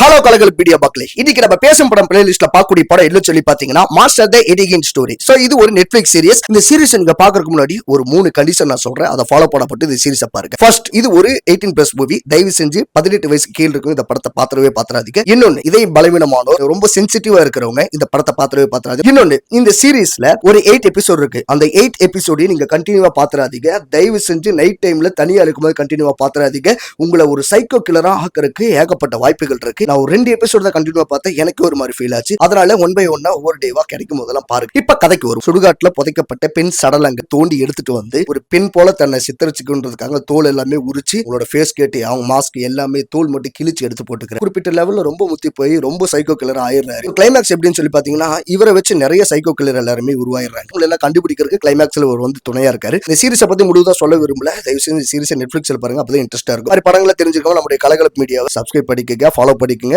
Hello கலகல் பீடியா Baglay. இன்னைக்கு நம்ம பேசும் படம் பிளேலிஸ்ட்ல பார்க்கக்கூடிய படம் என்ன சொல்லி பாத்தீங்கன்னா மாஸ்டர் தி எடிகின் ஸ்டோரி. சோ இது ஒரு நெட்ஃபிளிக்ஸ் சீரிஸ். இந்த சீரிஸ் நீங்க பாக்குறதுக்கு முன்னாடி ஒரு 3 கண்டிஷன் நான் சொல்றேன், அதை ஃபாலோ பண்ணப்பட்டு இந்த சீரிஸ் பாருங்க. ஃபர்ஸ்ட், இது ஒரு 18+ மூவி. தயவு செஞ்சு 18 வயசுக்கு கீழ இருக்கும் இந்த படத்தை பாத்துறவே. இன்னொன்னு, இதே பலவீனமானோர், ரொம்ப சென்சிட்டிவா இருக்கிறவங்க இந்த படத்தை பாத்துறவே. இன்னொன்னு, இந்த சீரிஸ்ல ஒரு 8 எபிசோட் இருக்கு. அந்த 8 எபிசோடையும் நீங்க கண்டினியூவா பாத்துறாதீங்க. தயவு செஞ்சு நைட் டைம்ல தனியா இருக்கும்போது கண்டினியூவா பாத்துறாதீங்க. உங்களை ஒரு சைக்கோ கில்லரா ஆக்கறதுக்கு ஏகப்பட்ட வாய்ப்புகள் இருக்கு. நான் ஒரு 2 எபிசோட் தான் கண்டினியூவா பார்த்தேன். எனக்கு ஒரு மாதிரி ஃபீல் ஆச்சு. அதனால 1 by 1 ஒவ்வொரு டேவா கிடைக்கும் போதெல்லாம் பாருங்க. இப்ப கதைக்கு வரும். சுடுகாட்டுல புதைக்கப்பட்ட பெண் சடலங்க தோண்டி எடுத்துட்டு வந்து ஒரு பெண் போல தன்னை சித்தரிச்சுக்கின்றதுக்காக தோல் எல்லாமே உரிச்சு உங்களோட ஃபேஸ் கேட்டு அவங்க மாஸ்க் எல்லாமே தோல் மட்டும் கிழிச்சு எடுத்து போட்டுக்கிறேன். குறிப்பிட்ட லெவல்ல ரொம்ப முத்தி போய் ரொம்ப சைக்கோ கில்லர் ஆயிடுறாரு. கிளைமேக்ஸ் எப்படின்னு சொல்லி பாத்தீங்கன்னா, இவரை வச்சு நிறைய சைக்கோ கில்லர் எல்லாருமே உருவாயிடுறாங்க. உங்களை எல்லாம் கண்டுபிடிக்கிறதுக்கு கிளைமேக்ஸ்ல ஒரு வந்து துணையா இருக்காரு. இந்த சீரிஸை பத்தி முழுவதா சொல்ல விரும்பல. தயவு செஞ்சு சீரிஸை நெட்ஃபிளிக்ஸ்ல பாருங்க, அப்பதான் இன்ட்ரெஸ்டா இருக்கும். மாதிரி படங்களை தெரிஞ்சுக்கணும். நம்முடைய கலகலப்பு மீடியாவை சப்ஸ்கிரைப் பண்ணிக்கங்க, ஃபாலோ பண்ணிக்கங்க.